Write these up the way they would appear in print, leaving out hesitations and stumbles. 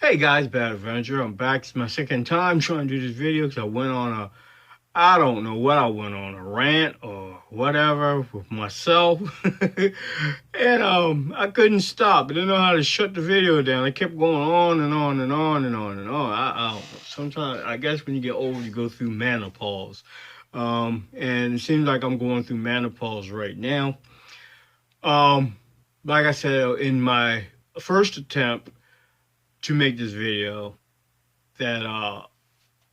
Hey guys, Bad Adventure. I'm back. It's my second time trying to do this video because I went on I don't know what I went on, a rant or whatever with myself. And I couldn't stop. I didn't know how to shut the video down. I kept going on and on and on and on and on. I don't know. Sometimes, I guess when you get old, you go through menopause. And it seems like I'm going through menopause right now. Um, like I said, in my first attempt to make this video, that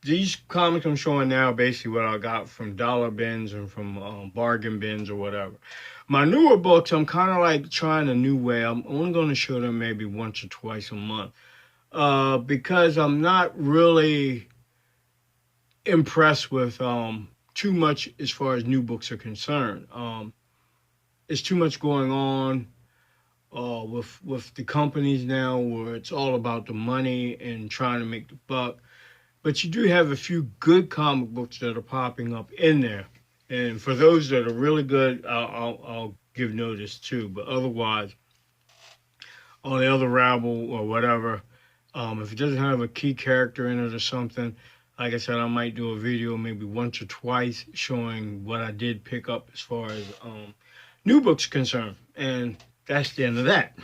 these comics I'm showing now are basically what I got from dollar bins and from bargain bins or whatever. My newer books, I'm kind of like trying a new way. I'm only going to show them maybe once or twice a month because I'm not really impressed with too much as far as new books are concerned. It's too much going on with the companies now, where it's all about the money and trying to make the buck. But you do have a few good comic books that are popping up in there, and for those that are really good, I'll give notice too. But otherwise, on the other rabble or whatever, if it doesn't have a key character in it or something, like I said, I might do a video maybe once or twice showing what I did pick up as far as new books are concerned, and that's the end of that.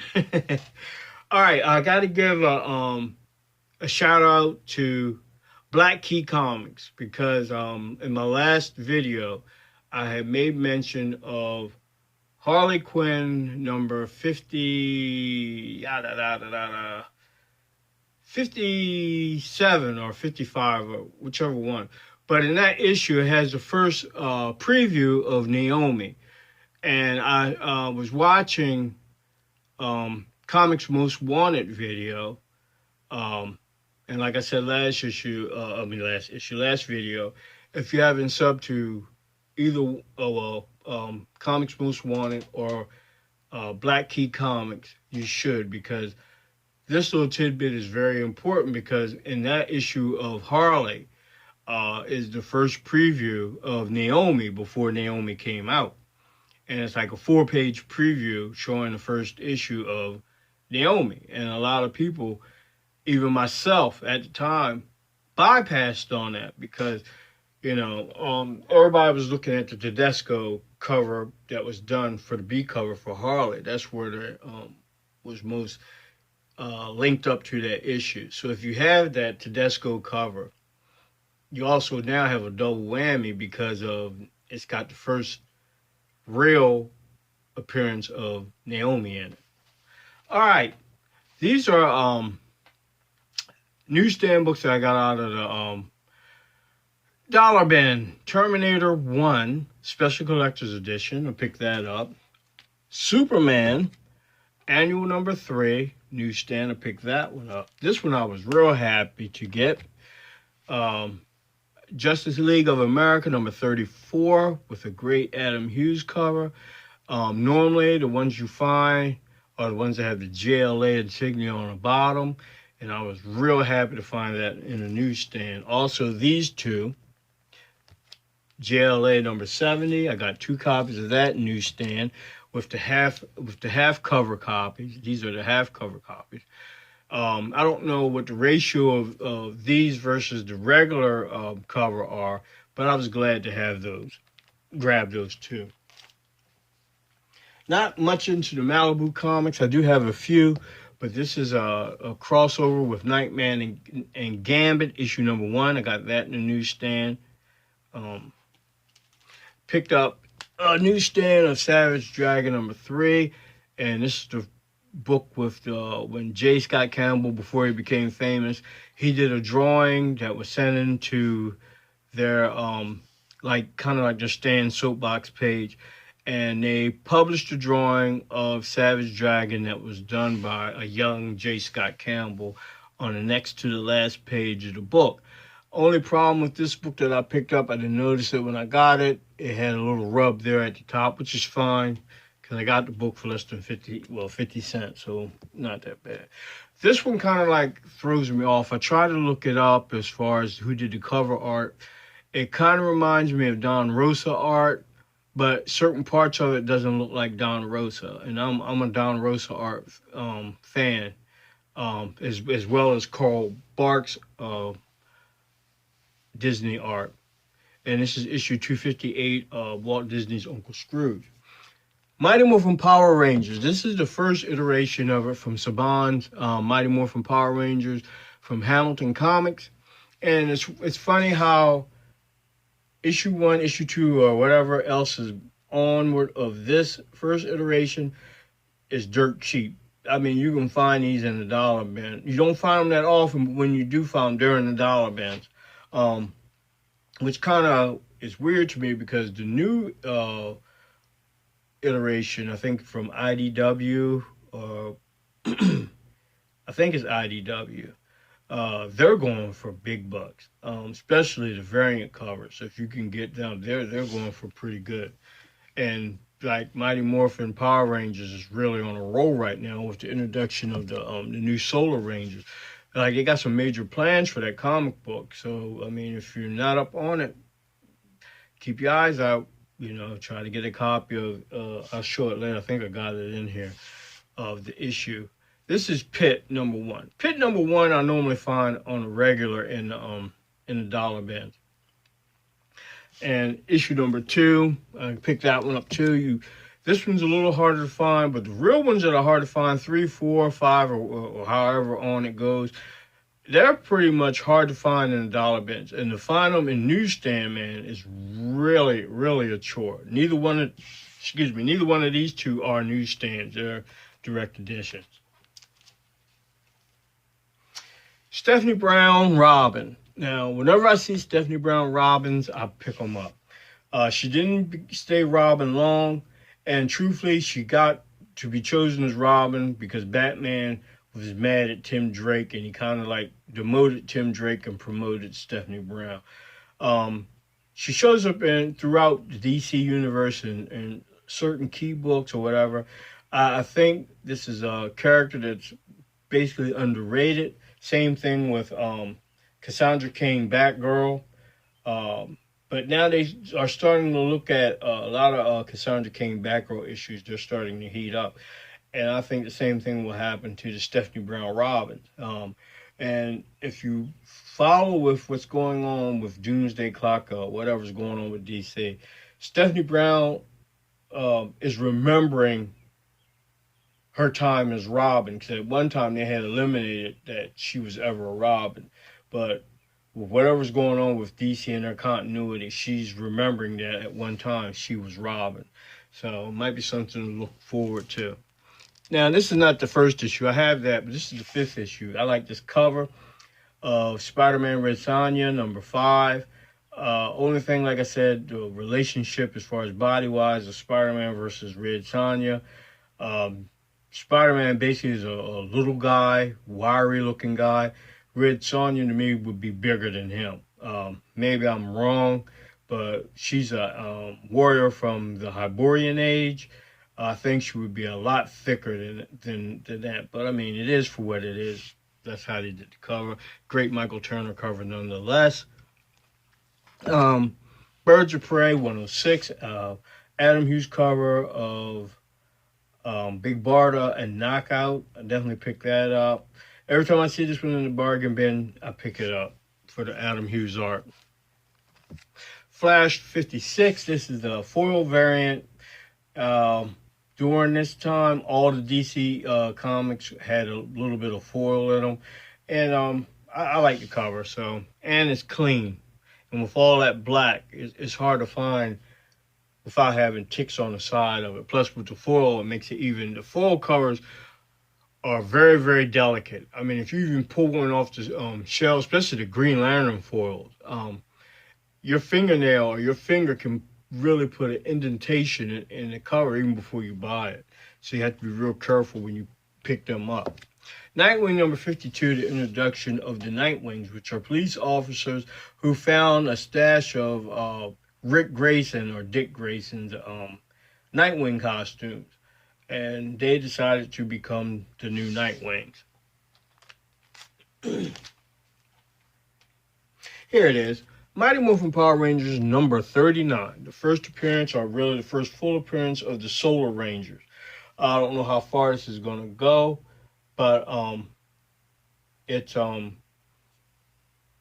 All right, I got to give a shout out to Black Key Comics because in my last video I had made mention of Harley Quinn number 57 or 55 or whichever one. But in that issue, it has the first preview of Naomi. And I was watching Comics Most Wanted video. And like I said last video, if you haven't subbed to either Comics Most Wanted or Black Key Comics, you should, because this little tidbit is very important, because in that issue of Harley is the first preview of Naomi before Naomi came out. And it's like a 4-page preview showing the first issue of Naomi. And a lot of people, even myself at the time, bypassed on that because, everybody was looking at the Tedesco cover that was done for the B cover for Harley. That's where the was most linked up to that issue. So if you have that Tedesco cover, you also now have a double whammy because of it's got the first real appearance of Naomi in it. All right, these are newsstand books that I got out of the dollar bin. Terminator 1 Special Collector's Edition, I picked that up. Superman Annual number 3 newsstand, I picked that one up. This one I was real happy to get. Justice League of America number 34 with a great Adam Hughes cover. Normally the ones you find are the ones that have the JLA insignia on the bottom, and I was real happy to find that in a newsstand. Also, these two, JLA number 70, I got 2 copies of that newsstand with the half cover copies. These are the half cover copies. I don't know what the ratio of these versus the regular cover are, but I was glad to have those, grab those too. Not much into the Malibu comics. I do have a few, but this is a crossover with Nightman and Gambit, issue number 1. I got that in the newsstand. Picked up a newsstand of Savage Dragon number 3, and this is the book with when J. Scott Campbell, before he became famous, he did a drawing that was sent into their kind of like their Stan Soapbox page, and they published a drawing of Savage Dragon that was done by a young J. Scott Campbell on the next to the last page of the book. Only problem with this book that I picked up, I didn't notice it when I got it. It had a little rub there at the top, which is fine, because I got the book for less than 50 cents, so not that bad. This one kind of like throws me off. I tried to look it up as far as who did the cover art. It kind of reminds me of Don Rosa art, but certain parts of it doesn't look like Don Rosa. And I'm a Don Rosa art fan. as well as Carl Barks' Disney art. And this is issue 258 of Walt Disney's Uncle Scrooge. Mighty Morphin Power Rangers. This is the first iteration of it from Saban's Mighty Morphin Power Rangers from Hamilton Comics. And it's funny how issue 1, issue 2, or whatever else is onward of this first iteration is dirt cheap. I mean, you can find these in the dollar bin. You don't find them that often, but when you do find them, they're in the dollar bins. Which kind of is weird to me because the new iteration, I think from IDW, or I think it's IDW, they're going for big bucks, especially the variant covers. If you can get them, they're going for pretty good. And like Mighty Morphin Power Rangers is really on a roll right now with the introduction of the new Solar Rangers. Like they got some major plans for that comic book. So I mean, if you're not up on it, keep your eyes out. You know, try to get a copy of. I'll show it later. I think I got it in here of the issue. This is Pit number 1. Pit number 1 I normally find on a regular in the dollar bins. And issue number 2, I picked that one up too. This one's a little harder to find, but the real ones that are hard to find, 3, 4, 5, or however on it goes, they're pretty much hard to find in the dollar bins. And to find them in newsstand, man, is really, really a chore. Neither one of these two are newsstands. They're direct editions. Stephanie Brown Robin. Now, whenever I see Stephanie Brown Robins, I pick them up. She didn't stay Robin long, and truthfully, she got to be chosen as Robin because Batman was mad at Tim Drake, and he kind of like demoted Tim Drake and promoted Stephanie Brown. She shows up throughout the DC universe in certain key books or whatever. I think this is a character that's basically underrated. Same thing with Cassandra Cain, Batgirl. But now they are starting to look at a lot of Cassandra Cain, Batgirl issues. They're starting to heat up. And I think the same thing will happen to the Stephanie Brown Robin. And if you follow with what's going on with Doomsday Clock or whatever's going on with DC, Stephanie Brown is remembering her time as Robin, because at one time they had eliminated that she was ever a Robin. But with whatever's going on with DC and their continuity, she's remembering that at one time she was Robin. So it might be something to look forward to. Now, this is not the first issue. I have that, but this is the 5th issue. I like this cover of Spider-Man Red Sonja, number 5. Only thing, like I said, the relationship as far as body-wise of Spider-Man versus Red Sonja. Spider-Man basically is a little guy, wiry-looking guy. Red Sonja, to me, would be bigger than him. Maybe I'm wrong, but she's a warrior from the Hyborian age. I think she would be a lot thicker than that. But, I mean, it is for what it is. That's how they did the cover. Great Michael Turner cover nonetheless. Birds of Prey 106. Adam Hughes cover of Big Barda and Knockout. I definitely pick that up. Every time I see this one in the bargain bin, I pick it up for the Adam Hughes art. Flash 56. This is the foil variant. During this time, all the DC comics had a little bit of foil in them. And I like the cover. And it's clean. And with all that black, it's hard to find without having ticks on the side of it. Plus, with the foil, it makes it even. The foil covers are very, very delicate. I mean, if you even pull one off the shell, especially the Green Lantern foils, your fingernail or your finger can really put an indentation in the cover even before you buy it. So you have to be real careful when you pick them up. Nightwing number 52, the introduction of the Nightwings, which are police officers who found a stash of Rick Grayson or Dick Grayson's Nightwing costumes. And they decided to become the new Nightwings. Here it is. Mighty Morphin Power Rangers number 39. The first appearance, or really the first full appearance of the Solar Rangers. I don't know how far this is going to go, but It's the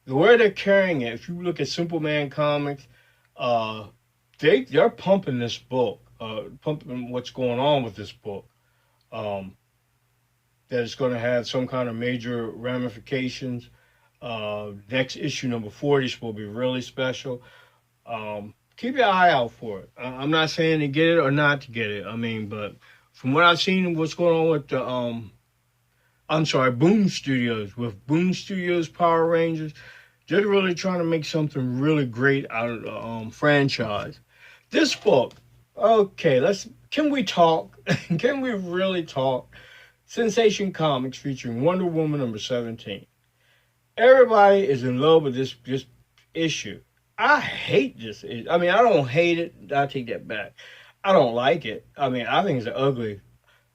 way they're carrying it. If you look at Simple Man Comics, uh, they're pumping this book, pumping what's going on with this book. Um, that it's going to have some kind of major ramifications. Next issue, number 40, is supposed to be really special. Keep your eye out for it. I'm not saying to get it or not to get it. I mean, but from what I've seen, what's going on with the I'm sorry, Boom Studios, with Boom Studios Power Rangers, they're really trying to make something really great out of the franchise. This book, okay, can we talk? Can we really talk? Sensation Comics featuring Wonder Woman number 17. Everybody is in love with this issue. I hate this. I mean, I don't hate it. I take that back. I don't like it. I mean, I think it's an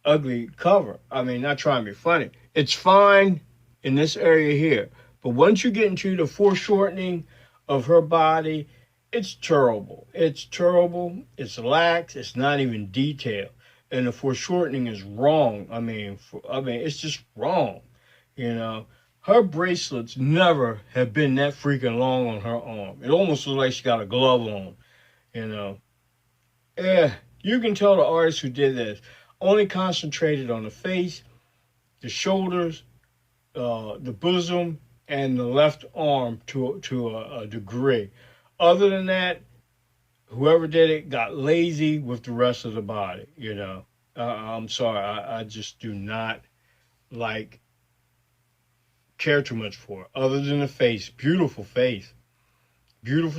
ugly cover. I mean, not trying to be funny. It's fine in this area here. But once you get into the foreshortening of her body, it's terrible. It's terrible. It's lax. It's not even detailed. And the foreshortening is wrong. I mean, it's just wrong. You know, her bracelets never have been that freaking long on her arm. It almost looks like she got a glove on. You know, yeah, you can tell the artist who did this only concentrated on the face, the shoulders, the bosom, and the left arm to a degree. Other than that, whoever did it got lazy with the rest of the body. You know, I'm sorry, I just do not like care too much for it. Other than the face, beautiful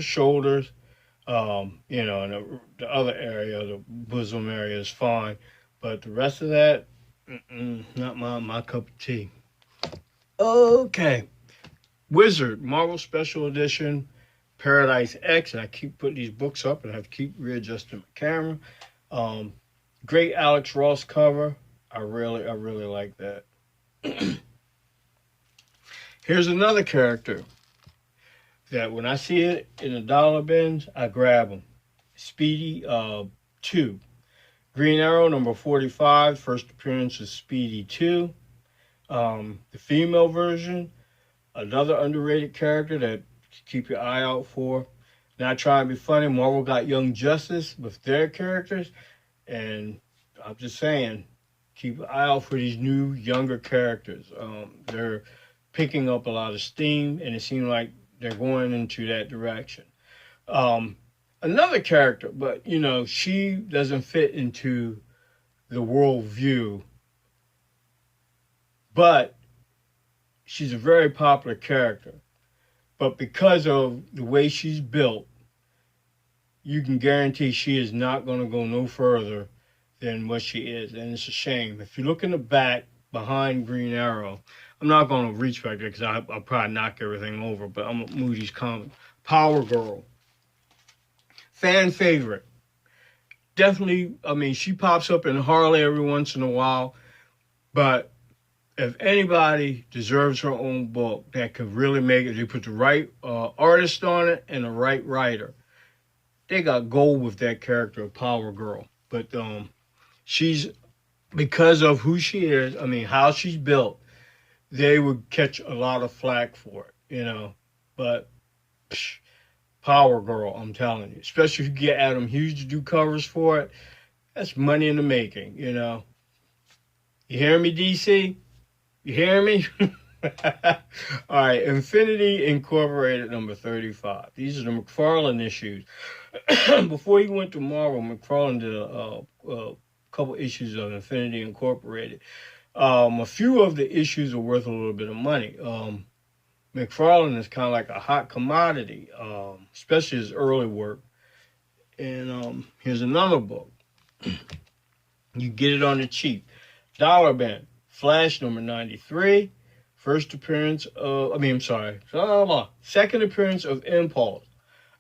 shoulders. You know, and the other area, the bosom area, is fine, but the rest of that, not my cup of tea. Okay, Wizard Marvel Special Edition, Paradise X, and I keep putting these books up, and I have to keep readjusting my camera. Um, Great Alex Ross cover. I really like that. Here's another character that when I see it in the dollar bins, I grab them. Speedy 2. Green Arrow number 45, first appearance of Speedy 2. The female version, another underrated character that keep your eye out for. Not trying to be funny, Marvel got Young Justice with their characters, and I'm just saying, keep an eye out for these new, younger characters. They're picking up a lot of steam, and it seems like they're going into that direction. Another character, but you know, she doesn't fit into the worldview, but she's a very popular character. But because of the way she's built, you can guarantee she is not going to go no further than what she is. And it's a shame. If you look in the back behind Green Arrow, I'm not going to reach back there because I'll probably knock everything over, but I'm going to move these comics. Power Girl. Fan favorite. Definitely, I mean, she pops up in Harley every once in a while, but if anybody deserves her own book that could really make it, they put the right artist on it and the right writer. They got gold with that character of Power Girl. But she's, because of who she is, I mean, how she's built, they would catch a lot of flack for it, you know. But Power Girl, I'm telling you. Especially if you get Adam Hughes to do covers for it, that's money in the making, you know. You hear me, DC? You hear me? All right, Infinity Incorporated number 35. These are the McFarlane issues. Before he went to Marvel, McFarlane did a couple issues of Infinity Incorporated. A few of the issues are worth a little bit of money. McFarlane is kind of like a hot commodity, especially his early work. And here's another book. You get it on the cheap. Dollar Bin, Flash number 93. First appearance of, second appearance of Impulse.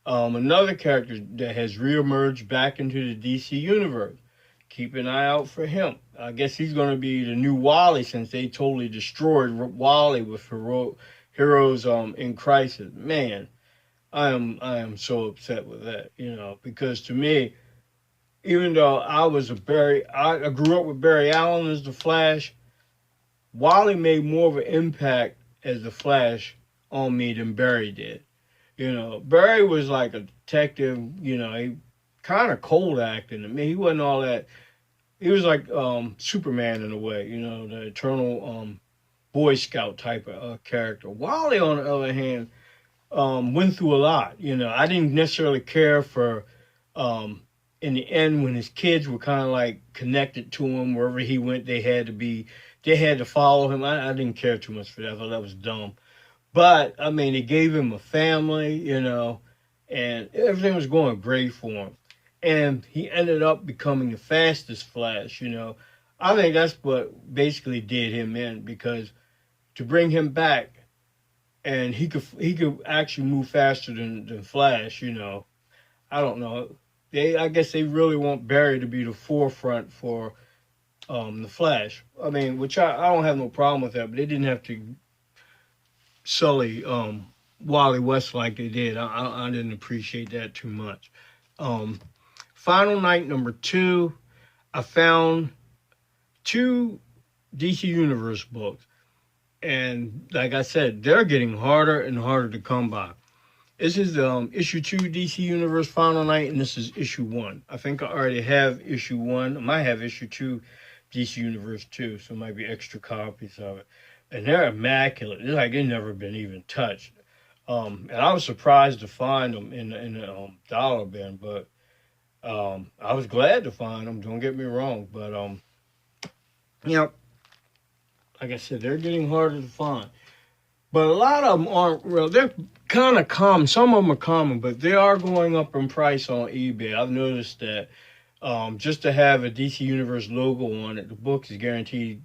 Another character that has reemerged back into the DC universe. Keep an eye out for him. I guess he's going to be the new Wally since they totally destroyed Wally with Heroes in Crisis. Man, I am so upset with that, you know, because to me, even though I grew up with Barry Allen as the Flash, Wally made more of an impact as the Flash on me than Barry did. You know, Barry was like a detective. You know, he kind of cold acting to me. He wasn't all that. He was like Superman in a way. You know, the eternal Boy Scout type of character. Wally, on the other hand, went through a lot. You know, I didn't necessarily care for. In the end, when his kids were kind of like connected to him, wherever he went, they had to follow him. I didn't care too much for that. I thought that was dumb. But I mean, it gave him a family, you know, and everything was going great for him. And he ended up becoming the fastest Flash, you know. I think that's what basically did him in, because to bring him back, and he could actually move faster than Flash, you know. I don't know. I guess they really want Barry to be the forefront for the Flash. I mean, which I don't have no problem with that, but they didn't have to sully Wally West like they did. I didn't appreciate that too much. Um, Final Night #2, I found two DC Universe books, and like I said, they're getting harder and harder to come by. This is issue 2 DC Universe Final Night, and this is issue 1. I think I already have issue 1. I might have issue 2 DC Universe 2, so it might be extra copies of it. And they're immaculate. It's like they've never been even touched. And I was surprised to find them in the dollar bin, but I was glad to find them. Don't get me wrong, but you know, like I said, they're getting harder to find. But a lot of them aren't real. They're kind of common. Some of them are common, but they are going up in price on eBay. I've noticed that just to have a DC Universe logo on it, the book is guaranteed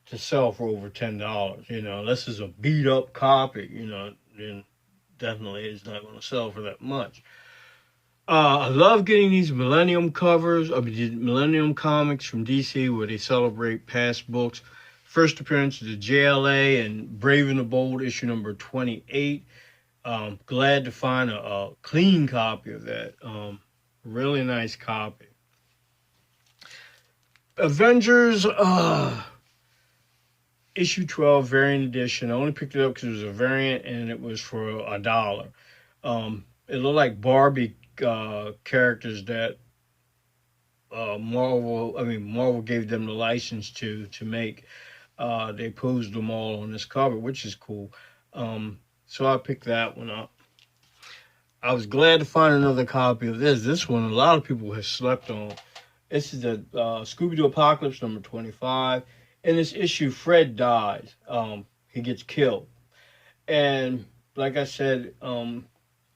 to sell for over $10. You know, unless it's a beat up copy, you know, then definitely it's not going to sell for that much. I love getting these Millennium covers of the Millennium comics from DC where they celebrate past books. First appearance of the JLA and Brave and the Bold issue number 28. Glad to find a clean copy of that. Really nice copy. Avengers issue 12 variant edition. I only picked it up because it was a variant and it was for $1. It looked like Barbie characters that Marvel gave them the license to make. They posed them all on this cover, which is cool. So I picked that one up. I was glad to find another copy of this. This one, a lot of people have slept on. This is the Scooby-Doo Apocalypse number 25. In this issue, Fred dies. He gets killed. And like I said in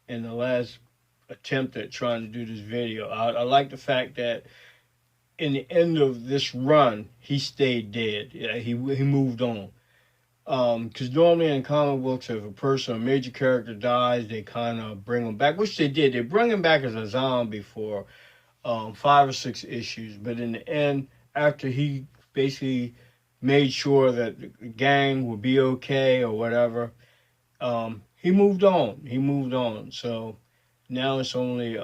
the last attempt at trying to do this video, I like the fact that in the end of this run, he stayed dead. Yeah, he moved on. Because normally in comic books, if a major character dies, they kind of bring him back, which they did. They bring him back as a zombie for 5 or 6 issues. But in the end, after he basically made sure that the gang would be okay or whatever, he moved on. He moved on. So now it's only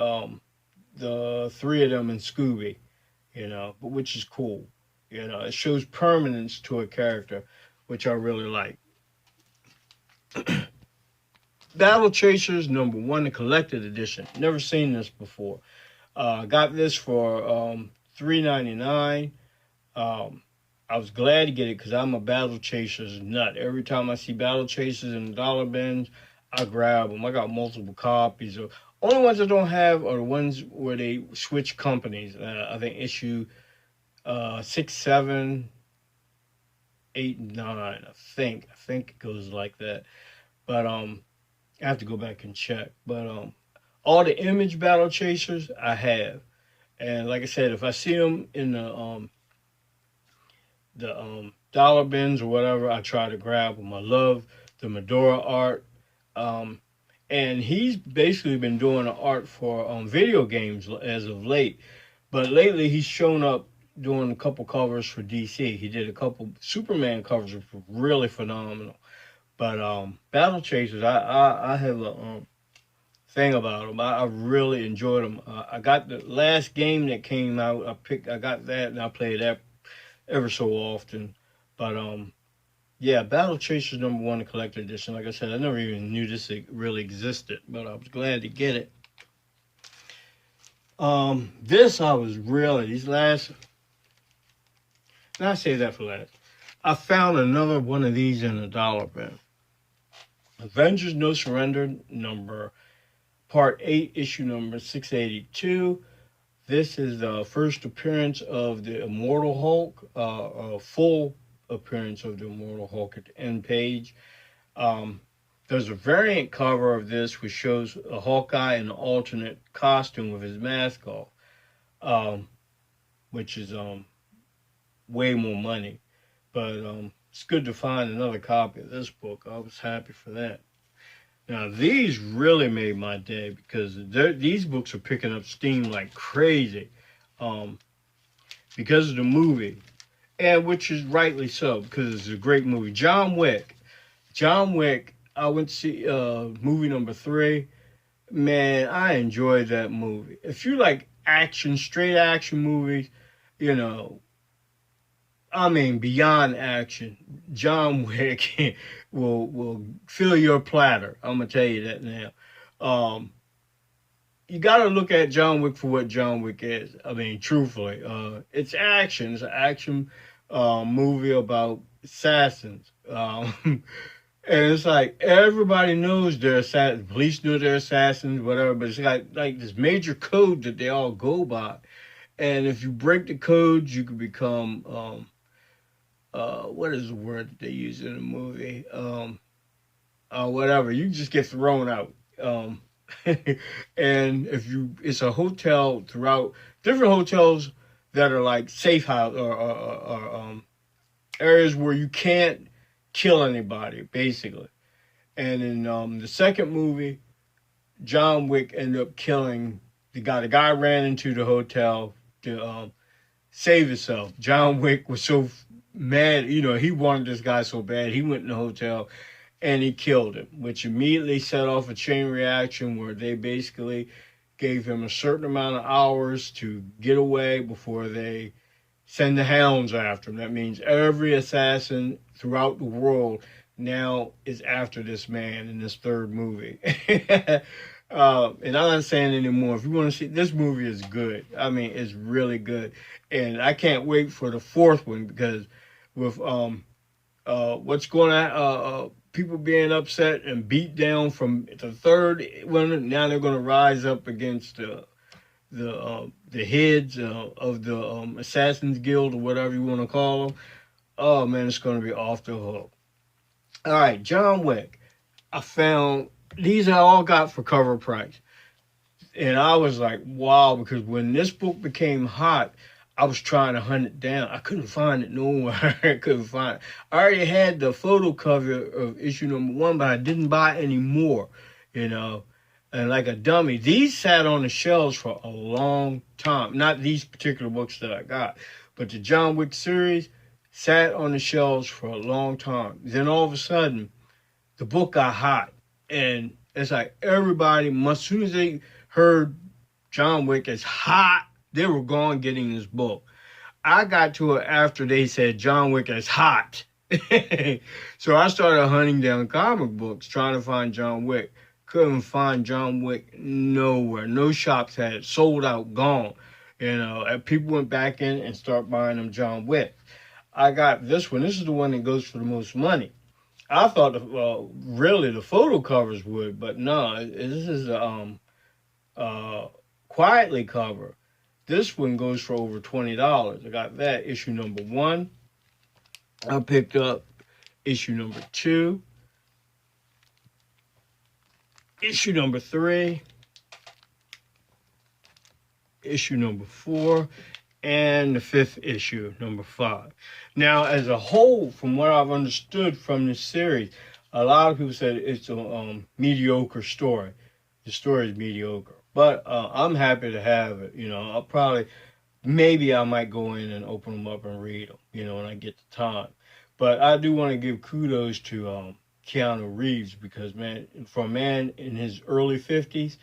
the 3 of them and Scooby, you know, but which is cool. You know, it shows permanence to a character, which I really like. Battle Chasers #1, the collected edition. Never seen this before. Got this for $3.99. I was glad to get it because I'm a Battle Chasers nut. Every time I see Battle Chasers in the dollar bins, I grab them. I got multiple copies. Only ones I don't have are the ones where they switch companies. I think issue 6, 7, 8, and 9. I think it goes like that. But I have to go back and check. But all the Image Battle Chasers I have, and like I said, if I see them in the dollar bins or whatever, I try to grab them. I love the Medora art. And he's basically been doing the art for video games as of late. But lately he's shown up doing a couple covers for DC. He did a couple Superman covers, which were really phenomenal. But Battle Chasers, I have a thing about them. I really enjoyed them. I got the last game that came out. I got that and I play that ever so often. But Yeah, Battle Chasers #1, the collector edition. Like I said, I never even knew this really existed, but I was glad to get it. This I was really these last. And I say that for last. I found another one of these in a dollar bin. Avengers No Surrender number Part 8, issue number 682. This is the first appearance of the Immortal Hulk, a full appearance of the Immortal Hulk at the end page. Um, there's a variant cover of this which shows a Hawkeye in an alternate costume with his mask off, um, which is way more money. But it's good to find another copy of this book. I was happy for that. Now, these really made my day because these books are picking up steam like crazy um, because of the movie, and which is rightly so because it's a great movie. John Wick. John Wick, I went to see movie #3. Man, I enjoyed that movie. If you like action, straight action movies, you know, I mean, beyond action, John Wick will fill your platter. I'm gonna tell you that now. Um, you got to look at John Wick for what John Wick is. I mean, truthfully, it's action. It's an action movie about assassins. And it's like everybody knows they're assassins. Police know they're assassins, whatever. But it's like this major code that they all go by. And if you break the codes, you can become what is the word that they use in the movie? Whatever. You just get thrown out. And if you, it's a hotel throughout different hotels that are like safe house or areas where you can't kill anybody, basically. And in the second movie, John Wick ended up killing the guy. The guy ran into the hotel to save himself. John Wick was so mad, he wanted this guy so bad. He went in the hotel and he killed him, which immediately set off a chain reaction where they basically gave him a certain amount of hours to get away before they send the hounds after him. That means every assassin throughout the world now is after this man in this third movie. And I'm not saying anymore. If you want to see, this movie is good. I mean, it's really good. And I can't wait for the fourth one because with what's going on, people being upset and beat down from the third one, now they're going to rise up against the heads of the Assassins Guild or whatever you want to call them. Oh man, it's going to be off the hook. All right, John Wick. I found these I all got for cover price, and I was like, wow, because when this book became hot, I was trying to hunt it down. I couldn't find it nowhere. I couldn't find it. I already had the photo cover of issue #1, but I didn't buy any more, you know. And like a dummy, these sat on the shelves for a long time. Not these particular books that I got, but the John Wick series sat on the shelves for a long time. Then all of a sudden, the book got hot. And it's like everybody, as soon as they heard John Wick is hot, they were gone getting this book. I got to it after they said John Wick is hot. So I started hunting down comic books trying to find John Wick. Couldn't find John Wick nowhere. No shops had it. Sold out, gone. And people went back in and start buying them John Wick. I got this one. This is the one that goes for the most money. I thought, really the photo covers would, but no, this is quietly cover. This one goes for over $20. I got that issue #1. I picked up issue #2, issue #3, issue #4, and the 5th issue, #5. Now, as a whole, from what I've understood from this series, a lot of people said it's a mediocre story. The story is mediocre. But I'm happy to have it. I'll probably, maybe I might go in and open them up and read them, when I get the time. But I do want to give kudos to Keanu Reeves because, man, for a man in his early 50s,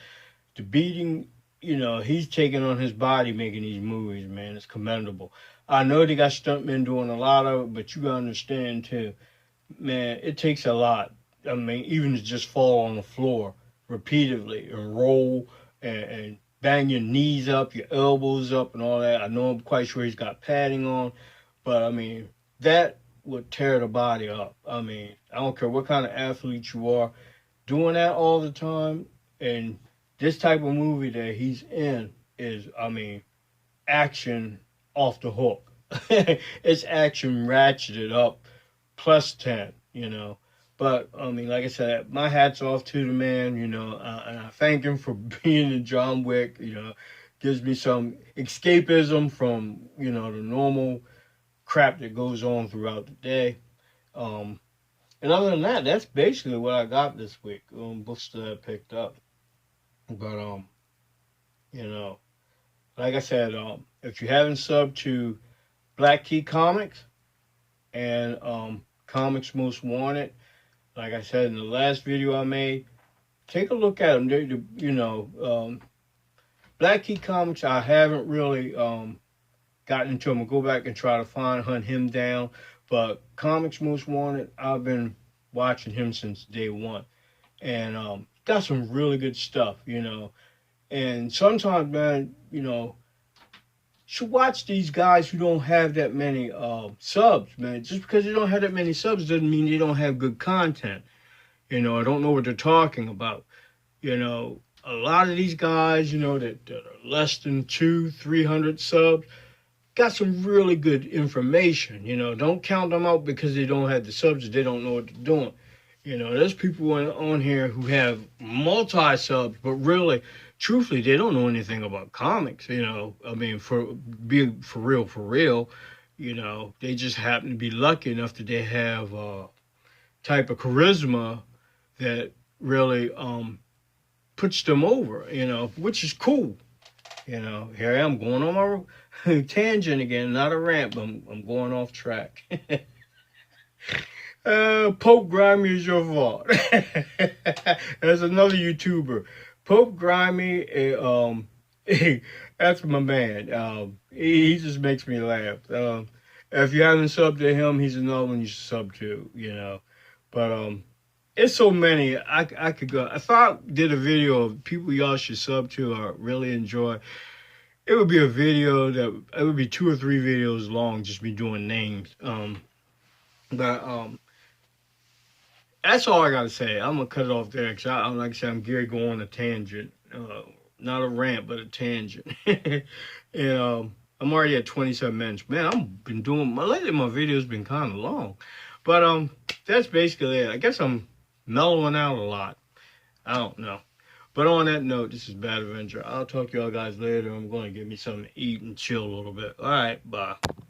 to beating, he's taking on his body making these movies, man. It's commendable. I know they got stuntmen doing a lot of it, but you got to understand, too, man, it takes a lot. I mean, even to just fall on the floor repeatedly and roll and bang your knees up, your elbows up, and all that. I know I'm quite sure he's got padding on, but I mean, that would tear the body up. I mean, I don't care what kind of athlete you are, doing that all the time. And this type of movie that he's in is, I mean, action off the hook. It's action ratcheted up plus 10, you know. But, I mean, like I said, my hat's off to the man, you know, and I thank him for being in John Wick, you know, gives me some escapism from, you know, the normal crap that goes on throughout the day. Um, and other than that, that's basically what I got this week, books that I picked up. But, you know, like I said, if you haven't subbed to Black Key Comics and Comics Most Wanted, like I said in the last video I made, take a look at them. You know, Black Key Comics, I haven't really gotten into them. I'll go back and try to hunt him down. But Comics Most Wanted, I've been watching him since day one. And got some really good stuff, you know. And sometimes, man, you know, should watch these guys who don't have that many subs, man. Just because they don't have that many subs doesn't mean they don't have good content. You know, I don't know what they're talking about. You know, a lot of these guys, you know, that are less than 300 subs, got some really good information. You know, don't count them out because they don't have the subs. They don't know what they're doing. You know, there's people on here who have multi subs, but really, truthfully, they don't know anything about comics. You know, I mean, for real, you know, they just happen to be lucky enough that they have a type of charisma that really puts them over. You know, which is cool. You know, here I am going on my tangent again, not a rant, but I'm going off track. Pope Grimy is your fault. There's another YouTuber, Pope Grimy. That's my man. He just makes me laugh. If you haven't subbed to him, he's another one you should sub to. You know, but it's so many. I could go. If I did a video of people y'all should sub to or really enjoy, it would be a video that it would be 2 or 3 videos long, just me doing names. But that's all I gotta say. I'm gonna cut it off there because like I said, I'm Gary going on a tangent, not a rant, but a tangent. And I'm already at 27 minutes. Man, I've been doing lately. My videos been kind of long, but that's basically it. I guess I'm mellowing out a lot. I don't know. But on that note, this is Bad Avenger. I'll talk to y'all guys later. I'm going to get me something to eat and chill a little bit. All right, bye.